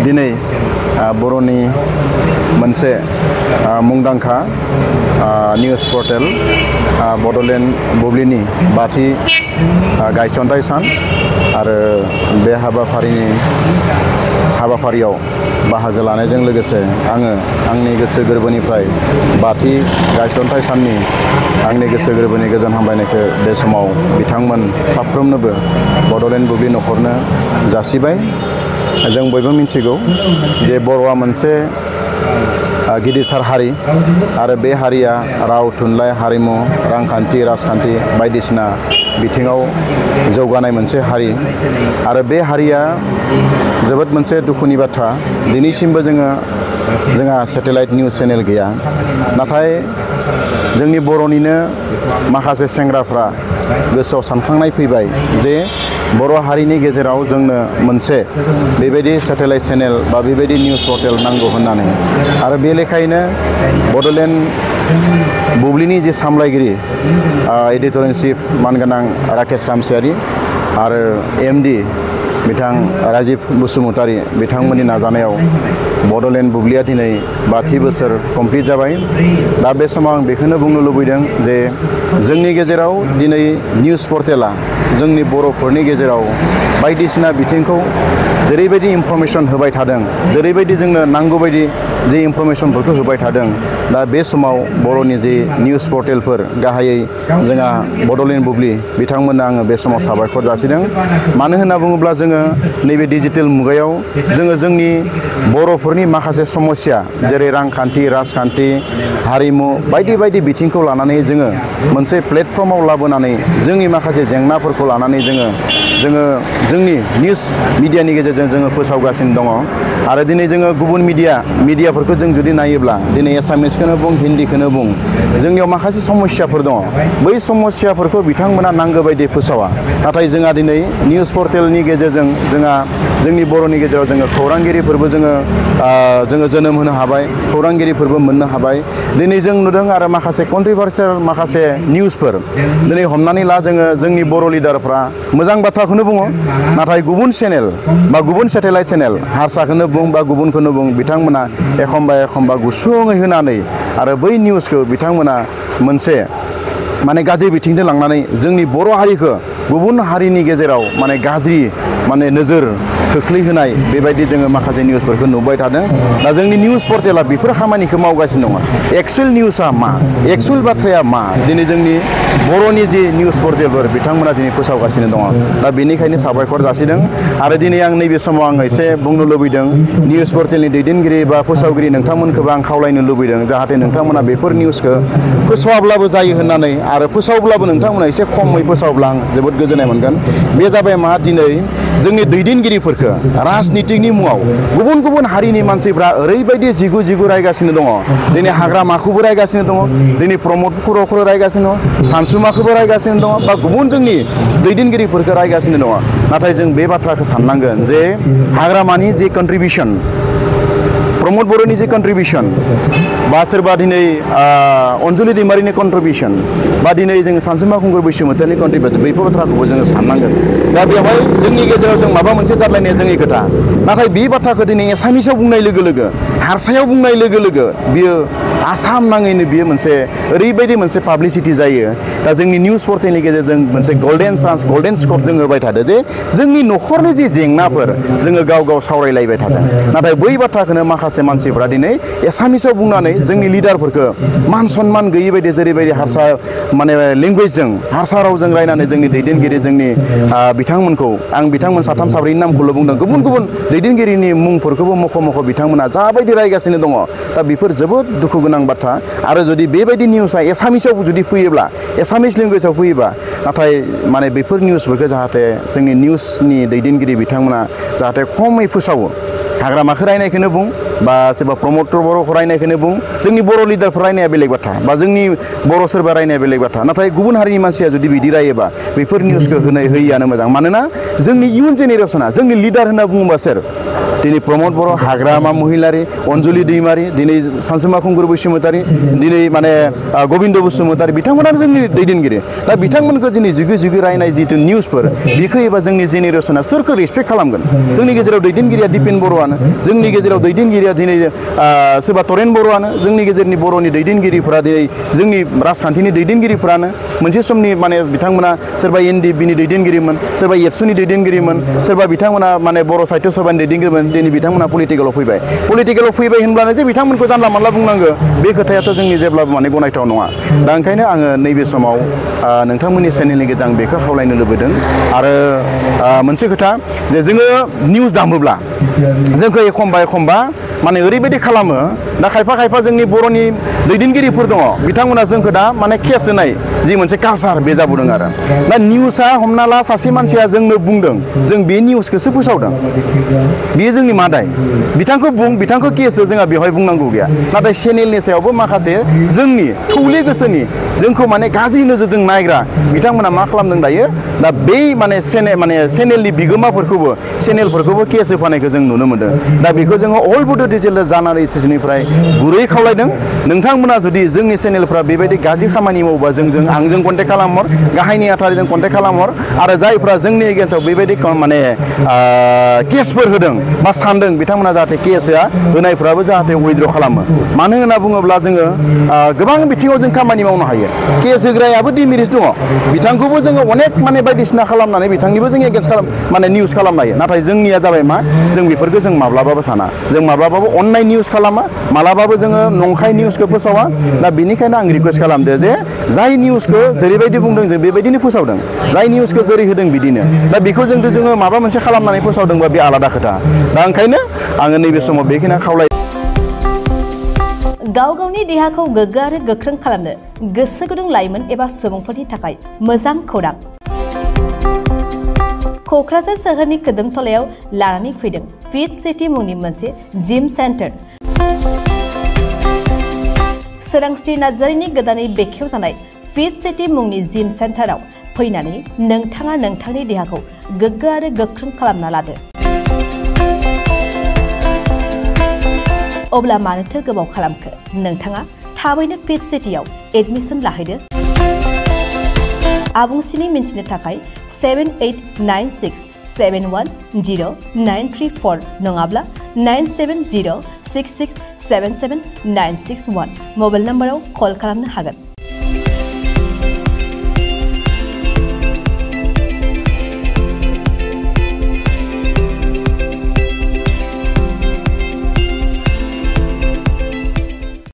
दिनै बर'नि मोनसे मुंदांखा निउज पर्टेल बड'लेण्ड बुब्लिनि बाथि गायसनथाय सान आरो बे हाबाफारियाव बाहागो लानायजों लोगोसे आङो आंनि गोसो गोरबोनिफ्राय बाथि गायसनथाय साननि आंनि गोसो गोरबोनि गोजोन हामलायनायखौ बे समाव बिथांमोन साफ्रोमनोबो बड'लेण्ड बुब्लि न'खरनो जासिबाय। जों बयबो मिथिगौ जे बर'आ मोनसे गिदिरथार हारि आरो बे हारिया राव थुनलाइ हारिमु रांखान्थि राजखान्थि बायदिसिना बिथिङाव जौगानाय मोनसे हारि आरो बे हारिया जोबोद मोनसे दुखुनि बाथ्रा दिनैसिमबो जोंहा सेटेलाइट निउज चेनेल गैया। नाथाय जोंनि बर'निनो माखासे सेंग्राफ्रा गोसोआव सानखांनाय फैबाय जे बर' हारिनि गेजेराव जोंनो मोनसे बेबायदि सेटेलाइट चेनेल बा बेबायदि निउज पर्टेल नांगौ होननानै आरो बे लेखायैनो बड'लेण्ड बुब्लिनि जे सामलायगिरि एडिटर इन चिफ मानगोनां राकेश रामसियारि आरो एमडि बिथां राजिब बसुमतारी बिथांमोननि नाजानायाव बड'लेण्ड बुब्लिया दिनै 32 बोसोर कमप्लिट जाबाय। दा बे समाव आं बेखौनो बुंनो लुबैदों जे जोंनि गेजेराव दिनै निउज पर्टेला जोंनि बर'फोरनि गेजेराव बायदिसिना बिथिंखौ जेरैबायदि इनफरमेसन होबाय थादों जेरैबायदि जोंनो नांगौबायदि जे इनफरमेसनफोरखौ होबाय थादों दा बे समाव बर'नि जे निउज पर्टेलफोर गाहायै जोंहा बड'लेण्ड बुब्लि बिथांमोननो आङो बे समाव साबायखर जासिदों। मानो होनना बुङोब्ला जोङो नैबे डिजिटेल मुगायाव जोंनि बर'फोरनि माखासे समस्या जेरै रांखान्थि राजखान्थि हारिमु बायदि बिथिंखौ लानानै जोङो मोनसे प्लेटफर्माव लाबोनानै जोंनि माखासे जेंनाफोरखौ लानानै जोङो जोंनि निउज मिडियानि गेजेरजों जोङो फोसावगासिनो दङ आरो दिनै जोङो गुबुन मिडियाफोरखौ जों जुदि नायोब्ला दिनै एसामिसखौनो बुं हिन्दीखौनो बुं जोंनियाव माखासे समस्याफोर दङ बै समस्याफोरखौ बिथांमोना नांगौ बायदि फोसावा। नाथाय जोंहा दिनै निउज पर्टेलनि गेजेरजों जोंनि बर'नि गेजेराव जोङो खौरांगिरिफोरबो जोङो जोनोम होनो हाबाय खौरांगिरिफोरबो मोननो हाबाय। दिनै जों नुदों आरो माखासे कन्ट्रभार्सियेल माखासे निउसफोर दिनै हमनानै ला जोंनि बर' लिडारफ्रा मोजां बाथ्राखौनो बुङो नाथाय गुबुन चेनेल बा गुबुन सेटेलाइट चेनेल हारसाखौनो बुं बा गुबुनखौनो बुं बिथांमोना एखमबा गुसुङै होनानै आरो बै निउसखौ बिथांमोना मोनसे माने गाज्रि बिथिंजों लांनानै जोंनि बर' हारिखौ गुबुन हारिनि गेजेराव माने गाज्रि माने नोजोर खोख्लैहोनाय बेबायदि जोङो माखासे निउसफोरखौ नुबाय थादों। दा जोंनि निउज पर्टेला बेफोर खामानिखौ मावगासिनो दङ। एक्सुवेल निउसआ मा एक्सुवेल बाथ्राया मा दिनै जोंनि बर'नि जे निउज पर्टेलफोर बिथांमोना दिनै फोसावगासिनो दङ। दा बेनिखायनो साबायखर जासिदों आरो दिनै आं नैबे समाव आं एसे बुंनो लुबैदों निउज पर्टेलनि दैदेनगिरि बा फोसावगिरि नोंथांमोनखौबो आं खावलायनो लुबैदों जाहाथे नोंथांमोना बेफोर निउसखौ फोसावाब्लाबो जायो होननानै आरो फोसावब्लाबो नोंथांमोना एसे खमै फोसावब्ला आं जोबोद गोजोननाय मोनगोन। बे जाबाय मा दिनै जोंनि दैदेनगिरिफोरखौ राजनितिकनि मुङाव गुबुन हारिनि मानसिफ्रा ओरैबायदि जिगु रायगासिनो दङ। दिनै हाग्रामाखौबो रायगासिनो दङ दिनै प्रमद बर'खौ रायगासिनो दङ सानसुमाखौबो रायगासिनो दङ बा गुबुन जोंनि दैदेनगिरिफोरखौ रायगासिनो दङ। नाथाय जों बे बाथ्राखौ साननांगोन जे हाग्रामानि जे कन्ट्रिबिउसन प्रमद बर'नि जे कन्ट्रिबिउसन बा सोरबा दिनै अनजुलि दैमारिनि कन्ट्रिबिउसन बा दिनै जों सानसुमा खुंगुर बैसोमुथिनि कन्ट्रिबिउसन बैफोर बाथ्राखौबो जोङो साननांगोन। दा बेवहाय जोंनि गेजेराव जों माबा मोनसे जाद्लायनाया जोंनि खोथा नाथाय बे बाथ्राखौ दिनै एसामिसाव बुंनाय लोगो लोगो हारसायाव बुंनाय लोगो लोगो बियो आसाम नाङैनो बियो मोनसे ओरैबायदि मोनसे पाब्लिसिटि जायो। दा जोंनि निउज पर्टेलनि गेजेरजों मोनसे गल्डेन चान्स गल्डेन स्कप जों होबाय थादों जे जोंनि न'खरनि जि जेंनाफोर जोङो गाव सावरायलायबाय थादों। नाथाय बै बाथ्राखौनो माखासे मानसिफ्रा दिनै एसामिसाव बुंनानै जोंनि लिडारफोरखौ मान सनमान गैयै बायदि जेरैबायदि हारसा माने लेंगुवेजजों हारसा रावजों रायनानै जोंनि दैदेनगिरि जोंनि बिथांमोनखौ आं बिथांमोन साथाम साब्रैनि नामखौल' बुंदों गुबुन दैदेनगिरिनि मुंफोरखौबो मख' बिथांमोना जाबायदि रायगासिनो दङ। दा बेफोर जोबोद दुखु गोनां बाथ्रा आरो जुदि बेबायदि निउसआ एसामिसाव जुदि फैयोब्ला एसामिस लेंगुवेजाव फैयोबा नाथाय माने बेफोर निउसफोरखौ जाहाथे जोंनि निउसनि दैदेनगिरि बिथांमोना जाहाथे खमै फोसावो हाग्रामाखौ रायनायखौनो बुं बा सोरबा प्रमोटर बर' रायनायखौनो बुं जोंनि बर' लिडारफोर रायनाया बेलेग बाथ्रा बा जोंनि बर' सोरबा रायनाया बेलेग बाथ्रा नाथाय गुबुन हारिनि मानसिया जुदि बिदि रायोबा बेफोर निउसखौ होयैआनो मोजां मानोना जोंनि इयुन जेनेरेसना जोंनि लिडार होनना बुङोबा सोर दिनै प्रमोद बर' हाग्रामा महिलारि अनजुलि दैमारि दिनै सानसुमा खुंगुर बसुमतारि दिनै माने गबिन्द बसुमतारि बिथांमोनानो जोंनि दैदेनगिरि दा बिथांमोनखौ दिनै जुगे जुगे रायनाय जितु निउसफोर बेखौ एबा जोंनि जेनेरेसना सोरखौ रेसपेक्ट खालामगोन जोंनि गेजेराव दैदेनगिरिया दिपेन बर'आनो जोंनि गेजेराव दैदेनगिरिया दिनै सोरबा तरेन बर'आनो जोंनि गेजेरनि बर'नि दैदेनगिरिफोरा दिनै जोंनि राजखान्थिनि दैदेनगिरिफोरानो मोनसे समनि माने बिथांमोना सोरबा एनडिएफबिनि दैदेनगिरिमोन सोरबा एबसुनि दैदेनगिरिमोन सोरबा बिथांमोना माने बर' साहित्य सभानि दैदेनगिरिमोन दिनै बिथांमोना पलिटिकेलाव फैबाय होनब्लानो जे बिथांमोनखौ जानला मानला बुंनांगौ बे खोथायाथ' जोंनि जेब्लाबो माने गनायथाव नङा दा ओंखायनो आङो नैबे समाव नोंथांमोननि चेनेलनि गेजेरजों आं बेखौ खावलायनो लुबैदों आरो मोनसे खोथा जे जोङो निउस दामोब्ला जोंखौ एखमबा माने ओरैबायदि खालामो दा खायफा जोंनि बर'नि दैदेनगिरिफोर दङ बिथांमोना जोंखौ दा माने केस होनाय जि मोनसे कालसार बे जाबोदों आरो दा निउसआ हमना ला सासे मानसिया जोंनो बुंदों जों बे निउसखौसो फोसावदों बेयो जोंनि मादाय बिथांखौ केस जोंहा बेवहाय बुंनांगौ गैया नाथाय चेनेलनि सायावबो माखासे जोंनि थौले गोसोनि जोंखौ माने गाज्रि नोजोरजों नायग्रा बिथांमोना मा खालामदों दायो दा बै माने चेनेलनि चेनेलफोरखौबो केस होफानायखौ जों नुनो मोनदों दा बेखौ जोङो अल बड' डिजिटेल जार्नाल एस'सिएशननिफ्राय गुरै खावलायदों नोंथांमोना जुदि जोंनि चेनेलफ्रा बेबायदि गाज्रि खामानि मावोबा आंजों कन्टेक्ट खालामहर गाहायनि आथारिजों कन्टेक्ट खालामहर आरो जायफ्रा जोंनि एगेन्स्टआव बेबायदि माने केसफोर होदों बा सानदों बिथांमोना जाहाथे केस होनायफ्राबो जाहाथे उइथड्र खालामो मानो होनना बुङोब्ला जोङो गोबां बिथिङाव जों खामानि मावनो हायो केस होग्रायाबो डिमेरिट्स दङ बिथांखौबो जोङो अनेक माने बायदिसिना खालामनानै बिथांनिबो जों एगेन्स्ट माने निउस खालामनो हायो नाथाय जोंनिया जाबाय मा जों बेफोरखौ जों माब्लाबाबो साना जों माब्लाबाबो अननाय निउस खालामा मालाबाबो जोङो नंखाय निउसखौ फोसावा दा बेनिखायनो आं रिकुवेस्ट खालामदो जे जाय निउसखौ जेरैबायदि बुंदों जों बेबायदिनो फोसावदों जाय निउसखौ जेरै होदों बिदिनो दा बेखौ जोङो माबा मोनसे खालामनानै फोसावदोंबा बे आलादा खोथा दा ओंखायनो आङो नैबे समाव बेखिनि खावलाय गाव गावनि देहाखौ गोग्गो आरो गोख्रों खालामनो गोसो गुदुं लाइमोन एबा सुबुंफोरनि थाखाय मोजां खौरां क'क्राझार सोहोरनि खोदोमथलायाव लानानै फैदों फिट सिटी मुंनि मोनसे जिम सेन्टार सोरांस्रि नार्जारिनि गोदानै बेखेवजानाय फिट सिटी मुंनि जिम सेन्टाराव फैनानै नोंथाङा नोंथांनि देहाखौ गोग्गो आरो गोख्रों खालामना लादो अब्ला मानोथो गोबाव खालामखो नोंथाङा थाबैनो फिट सिटीआव एडमिसन लाहैदो आबुंसिनै मिन्थिनो थाखाय 7896710934 नङाब्ला 9706677961 मबाइल नम्बराव कल खालामनो हागोन